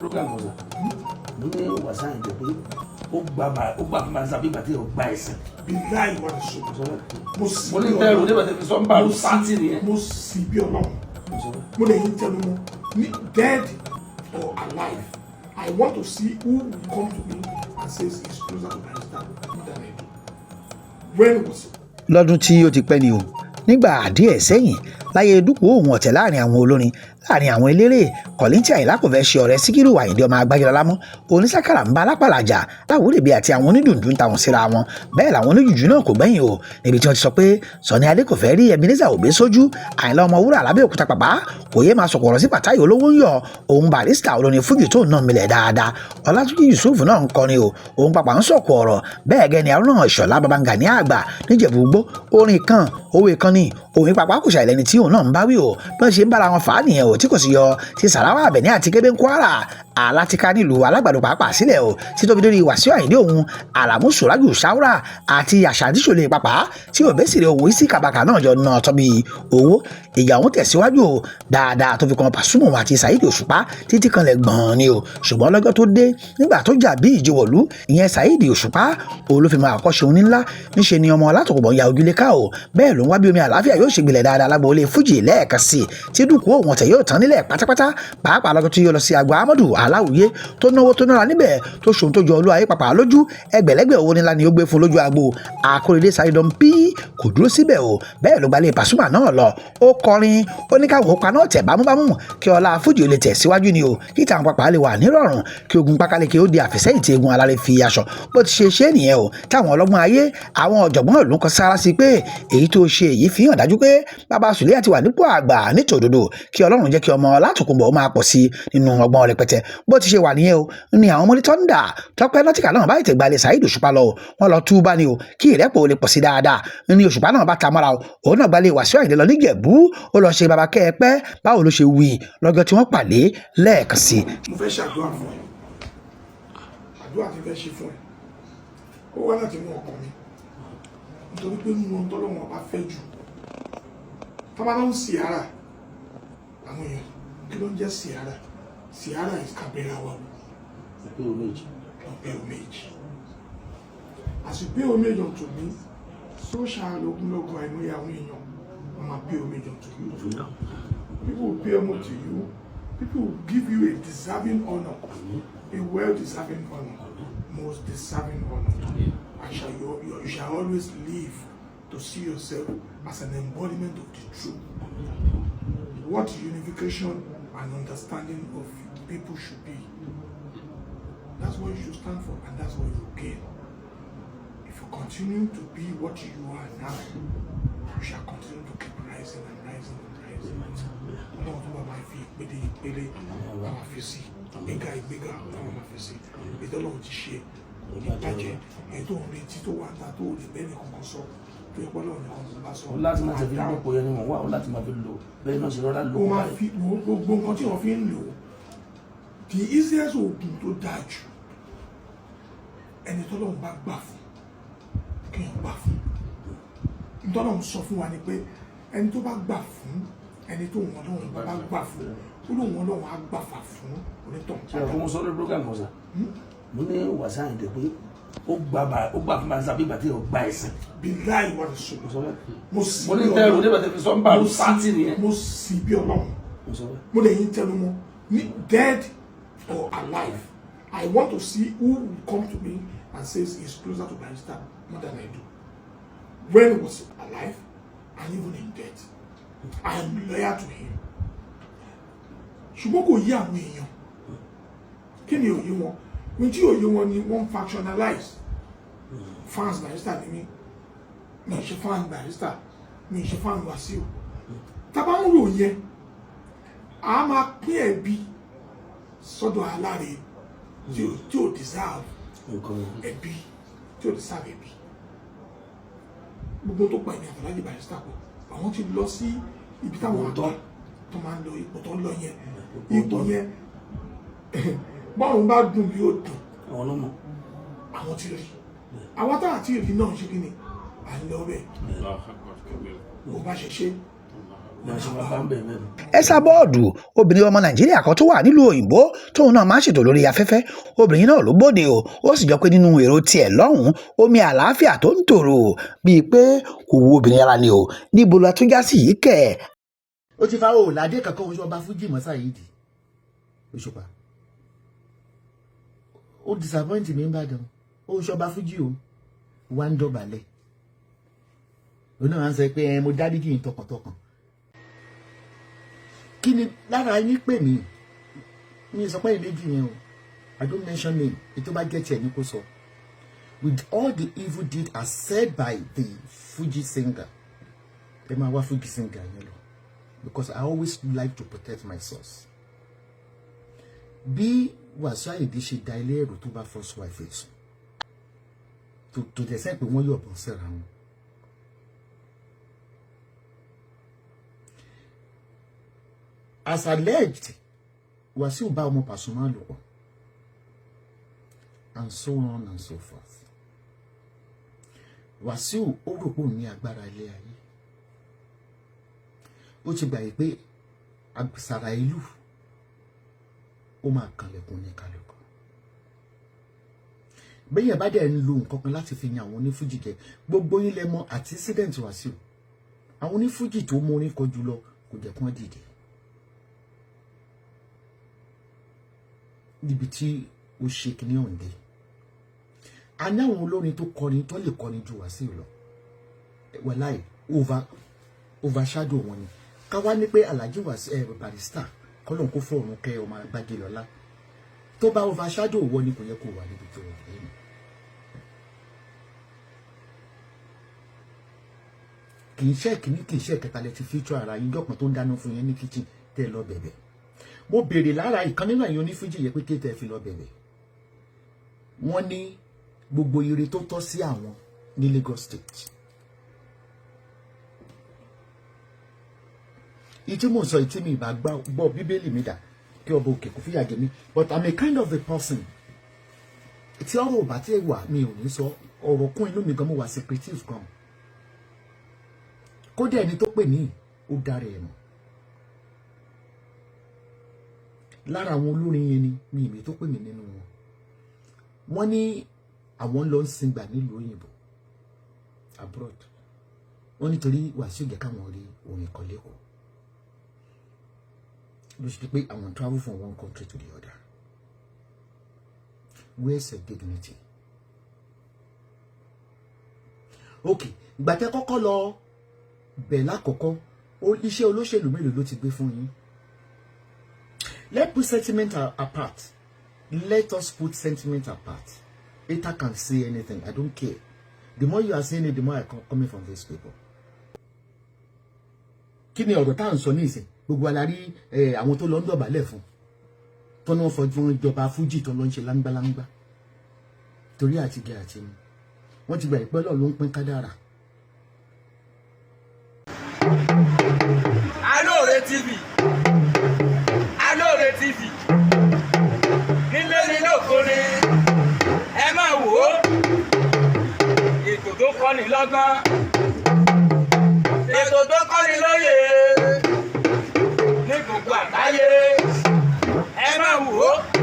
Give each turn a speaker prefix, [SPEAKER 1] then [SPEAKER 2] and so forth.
[SPEAKER 1] program ọ̀sán mo ní wàsá ìjẹ́ pé ó gbà fún màá sábẹ́ ìgbà tí ó gba ẹ̀sìn.
[SPEAKER 2] bí láì wà ní sọ
[SPEAKER 1] mo ní tẹ́rù nígbà tí fi sọ ń bá mi pàtì nìyẹn.
[SPEAKER 2] mo sì bí ọlọ́run mo lè yín tẹnu mọ́ ní dead or alive I want to see who will come to me and says he's closer to my star than I do. When was it?
[SPEAKER 3] lọ́dún tí ó ti pẹ́ ni o nígbà díẹ̀ sẹ́yìn láyé dúpọ̀ òun ọ̀tẹ̀ láàrin àwọn olórin láàrin àwọn eléré Kọ̀líńtì Àyìnlá kò fẹ́ ṣe ọ̀rẹ́ Síkírù Àyìndé ọmọ Agbájọlá mọ́ onísákàrà ń bá alápàlàjà láwùrẹ́bí àti àwọn onídùndún táwọn síra wọn bẹ́ẹ̀ làwọn oníjùjú náà kò gbẹ́yìn o níbi tí wọ́n ti sọ pé Sọ̀ní Adé kò fẹ́ rí Ebenezer Obey sójú Àyìnlá Ọmọwúrà l'Abẹ́òkúta pàpà kò yé máa sọ̀kọ̀ ọ̀rọ̀ sí Pàtáì olówó ń yọ òun Barrister olórin fújì tó náà milẹ̀ dáadáa Ọlátúnjí Yusuf náà ń kọrin o òun pàpà ń sọ̀kọ̀ ọ̀rọ̀ bẹ́ẹ̀ gẹ́ni Haruna Ìṣọ̀lá Babangani àgbà níjẹ̀bú-Igbó orin kan òwe kan ní òun pàpà kò ṣàìlẹ́ni tí òun náà ń báwí o bí wọ́n ṣe ń bára wọn fà á nìyẹn o tí kò sì yọ ti Sàráwá Àbẹ̀ní àti Kébé Kwara alátíká nílùú Alágbàdo pàápàá sílẹ̀ o tí tóbi lórí Wàsíù Àyìndé òun Àlàmú Sùrájù Ṣáúrà àti Àṣàdí Ṣòlè pàpà tí Òbésìrè owó isi kàbàkà náà jọ náà tọ́ bí owó ìjà òun tẹ̀síwájú o dáadáa tó fi kan Pasuma àti Saheed Òṣùpá títí kan lẹ̀ gbọ̀n ni o ṣùgbọ́n lọ́jọ́ tó dé nígbà tó jà bí ìjìwọ̀lú ìyẹn Saheed Òṣùpá òun ló fi máa àkọ́ṣe òun ńlá níṣe ni ọmọ Látòkùnbọ̀ ya ojúlé ká o bẹ́ẹ̀ ló ń wá bí omi àlàáfíà yóò ṣe gbilẹ̀ dáadáa lágboolé fújì lẹ́ẹ̀kan sí tí dúkùú òun ọ̀tẹ̀ yóò tán nílẹ̀ pátápátá pàápàá lọ́jọ́ tí yóò lọ sí àgọ́ Amadu Aláwìyé tó náwó tó nára níbẹ̀ tó ṣòun tó jọ olú ayé pàpà lójú ẹgbẹ̀lẹ́gbẹ̀ owó ńlá ni ó gbé fún lójú agbo Akóredé Saheedon P kò dúró síbẹ̀ o bẹ́ẹ̀ ló gbalẹ̀ Pasuma náà lọ ó kọrin ó ní káwọn paná tẹ̀ bámúbámú kí ọlá fújì ó lè tẹ̀ síwájú ni o kí ìtàn pàpà lè wà nírọ̀rùn kí ogun pákáleke ó di àfẹ́sẹ́yìn tí egun alárẹ̀ fi aṣọ bó ti ṣe nìyẹn o táwọn ọlọ́gbọ́n ayé àwọn ọ̀jọ̀gbọ́n ìlú kan sára sí pé èyí tó ṣe èyí fi hàn dájú pé bàbá Sùlíyà ti wà nípò àgbà nítòdodo kí Ọlọ́run jẹ́ kí ọmọ Látòkùnbọ̀ ó máa pọ̀ sí nínú ọgbọ́n rẹpẹtẹ bó ti ṣe wà nìyẹn o ní àwọn ọmọdé Thunder Tọ́pẹ́ Nọ́tíkà náà báyìí tẹ̀gbálẹ̀ Saheed Òṣùpá lọ wọ́n lọ túbá ni o kí ìrẹ́pọ̀ lè pọ̀ sí dáadáa ní Òṣùpá náà bá ta mọ́ra o òun náà gbalẹ̀ Wàsíù Àyìndé lọ níjẹ̀bú ó lọ ṣe baba kẹ́ẹ̀pẹ́ báwo ló ṣe wí lọ́jọ́ tí wọ́n pàdé lẹ́ẹ̀kan sí.
[SPEAKER 2] mo fẹ́ ṣàdúrà fún ẹ àdúrà tí fẹ́ ṣe fún ẹ ó wá láti mú ọkàn mi nítorí pé nínú ohun tọ́lọ́wọ́n bá fẹ́ jù tọ́ba ló ń Sìárà àwọn èèyàn kí ló ń jẹ́ Sìárà Sìárà ìkàbẹ̀rẹ̀ wa ọ̀pẹ̀ oméjì àsìpé oméjì ọ̀tún mi sóṣà lógúnlógún àìmọye àwọn èèyàn wọ́n máa pay oméjì ọ̀tún mi people will pay homage to you people will give you a deserving honor a well-deserving honor most deserving honor and you shall always live to see yourself as an embodiment of the truth. What unification and understanding of people should be. That's what you should stand for, and that's what you gain. If you continue to be what you are now, you shall continue to keep rising and rising and rising. Ọlọ́run tó bá máa fi ìpele bá máa fi sí ìgbéga bá máa fi sí ìdọ́lọ́run ti ṣe ìbàjẹ́ èyí tó ń retí tó wà dá tó lè bẹ́ẹ̀ nìkan kan sọ tó yẹ pé Ọlọ́run nìkan kan bá sọ.
[SPEAKER 1] láti máa tẹ̀lé lọ́pọ̀ yẹn ni wọ́n wà ó láti máa fi lò bẹ́ẹ̀ náà ṣe rọra lò ó báyìí.
[SPEAKER 2] gbogbo nǹkan tí wọ́n fi ń lò the easiest oògùn tó dáa jù ẹni tọ́lọ́run bá gbà fún kéèyàn gbà fún tọ́lọ́run sọ fún wa ni pé ẹni tó bá gbà fún ẹni tó wọn lọ́wọ́ bá gbà fún ó lóun wọn lọ́wọ́ á gbàfà fún onítọ̀hún.
[SPEAKER 1] ṣe àfọwọ́n sọ́dọ̀ program kan sà mo ní Wàsíù Àyìndé pé ó gbà fún màá sábẹ́ ìgbà tí ó gba ẹ̀sìn.
[SPEAKER 2] bí láì wà ní sọ
[SPEAKER 1] mo ní tẹ́rù nígbà tí fi sọ ń bá mi pàtì nìyẹn.
[SPEAKER 2] mo sì bí Ọlọ́run mo lè yín tẹnu mọ́ ní dead or alive I want to see who will come to me and says he's closer to Barrister more than I do. When he was alive and even in death, I am loyal to him. Ṣùgbọ́n kò yé àwọn èèyàn. Kí ni òye wọn? Ní tí òye wọn ni wọ́n factionalize. Fans Barrister ni mí. Mi ì ṣe fan Barrister. Mi ì ṣe fan Wàsíù. Tábà ń rò yẹn, a máa pín ẹ̀bi sọ́dọ̀ aláre tí ò deserve ẹ̀bi tí ò deserve ẹ̀bi. Gbogbo tó pa ènìyàn Alhaji Barrister pọ̀ àwọn ti lọ sí ibi táwọn àgbà tó máa ń lọ ipò tó ń lọ yẹn ipò yẹn bọ́ọ̀rùn bá dùn bí ó dùn àwọn ti rí àwọn táwọn àti rí náà ṣe kí ni à ń lọ bẹ́ẹ̀ bó bá ṣe ṣe
[SPEAKER 1] ní aṣọ bàbá ń bẹ̀ mẹ́rin.
[SPEAKER 3] Esabod obìnrin ọmọ Nàìjíríà kan tó wà nílùú òyìnbó tóun náà máa ń ṣètò lórí afẹ́fẹ́ obìnrin náà ló bóde o ó sì jọ pé nínú èrò tiẹ̀ lọ́hùn-ún omi àlàáfíà tó ń tòrò bíi pé kò wo obìnrin ara ni o níbo la tún já sí yìí kẹ̀.
[SPEAKER 4] ó ti fa òòlàdé kankan oṣù ọba fújì mọ́sá yìí dì Òṣùpá ó disappoint mi ń bàdàn oṣù ọba fújì o wá ń dọ̀bálẹ̀ òun náà ń sọ pé mo dáríjì yín tọkàntọkàn kí ni lára yín pè mí mi sọ pé ìbejì yẹn o I don't mention name ètò bá jẹ́ tiẹ̀ ní kó sọ with all the evil deed as said by the Fuji singer ẹ máa wá Fuji singer yẹn lọ because I always like to protect my source bí Wasiu Ayinde ṣe da ilé ẹ̀rọ tó bá first wife ẹ̀ sùn tó dẹ̀ sẹ́ pé wọ́n yọ̀bọ̀n síra wọn. As alleged, Wasiu bá ọmọ Pasuma lò pọ̀ and so on and so forth. Wasiu ó rò pé òun ní agbára ilé ayé. Ó ti gbà yìí pé àgbàsàrà ìlú ó máa kanlẹ̀kùn ní kálukú. Bẹ́yẹn bá dẹ̀ ń lo nǹkan kan láti fi yan àwọn onífújì jẹ gbogbo yín lẹ mọ̀ antecedent Wasiu. Àwọn onífújì tó mú orin kọ jùlọ kò jẹ́ kí wọ́n dìde. Níbi tí ó ṣe kìíní ọ̀ǹdẹ a ní àwọn olórin tó kọrin tó lè kọrin ju Wasiu lọ wàláì overshadow wọn ni ká wá ní pé Alhaji Wasiu Barrister kọ́lọ̀ kó fọ̀run kẹ́ ọmọ agbájé lọ́lá tó bá overshadow wọn ni kò yẹ kó wà níbi tó wà lẹ́yìn. kì í ṣe kìíní kì í ṣe kẹta lẹ ti feature ara yín jọ̀kan tó ń dáná fún yẹn ní kitchen tẹ́ lọ bẹ̀bẹ̀. Mo béèrè lára ìkan nínú ẹ̀yin onífújì yẹ pé kéte fi lọ bẹ̀rẹ̀ wọ́n ní gbogbo ire tó tọ́ sí àwọn ní Lagos State ìtí mo sọ ìtí mi ìbá gbọ́ bíbélì mi dà kí ọba òkè kò fìyà jẹ mí but I'm a kind of a person tí ọ̀rọ̀ ò bá tí wà mi ò ní sọ ọ̀rọ̀ kún inú mi gan mo wà secretive gan kódà ẹni tó pè ní ó dára ẹ̀ mọ̀ lára àwọn olórin yẹn ni mi ìmì tó pè mí nínú wọn wọ́n ní àwọn lọ ń sìngbà nílùú òyìnbó abroad wọ́n nítorí Wasiu jẹ́ káwọn rí orin kan lẹ́kọ̀ọ́ ló ṣe pé àwọn travel from one country to the other where's your dignity? Okay gbàtẹ́ kọ́kọ́ lọ bẹ̀ lákọ̀ọ́kọ́ iṣẹ́ olóṣèlú mélòó ló ti gbé fún yín? Let's put sentiment apart. Let us put sentiment apart. Hater can say anything. I don't care. The more you are saying it, the more I coming from these people. Kí ni ọ̀rọ̀ tá à ń sọ ní ìsìn? Gbogbo alárí àwọn tó lọ ń dọ̀bálẹ̀ fún. Tó ní wọ́n fọjú ìjọba Fújì tó lọ ń ṣe láńgbáláńgbá. Torí àti gẹ̀ àti mu. Wọ́n ti gbà ìpẹ́ lọ ló ń pín kádàrà.
[SPEAKER 5] Alore TV. Alore TV nílé nílé òkúni ẹ máa wò ó ètò tó kọ́ni lọ́gbọ́n ètò tó kọ́ni lóye ní gbogbo àgbáyé ẹ máa wò ó.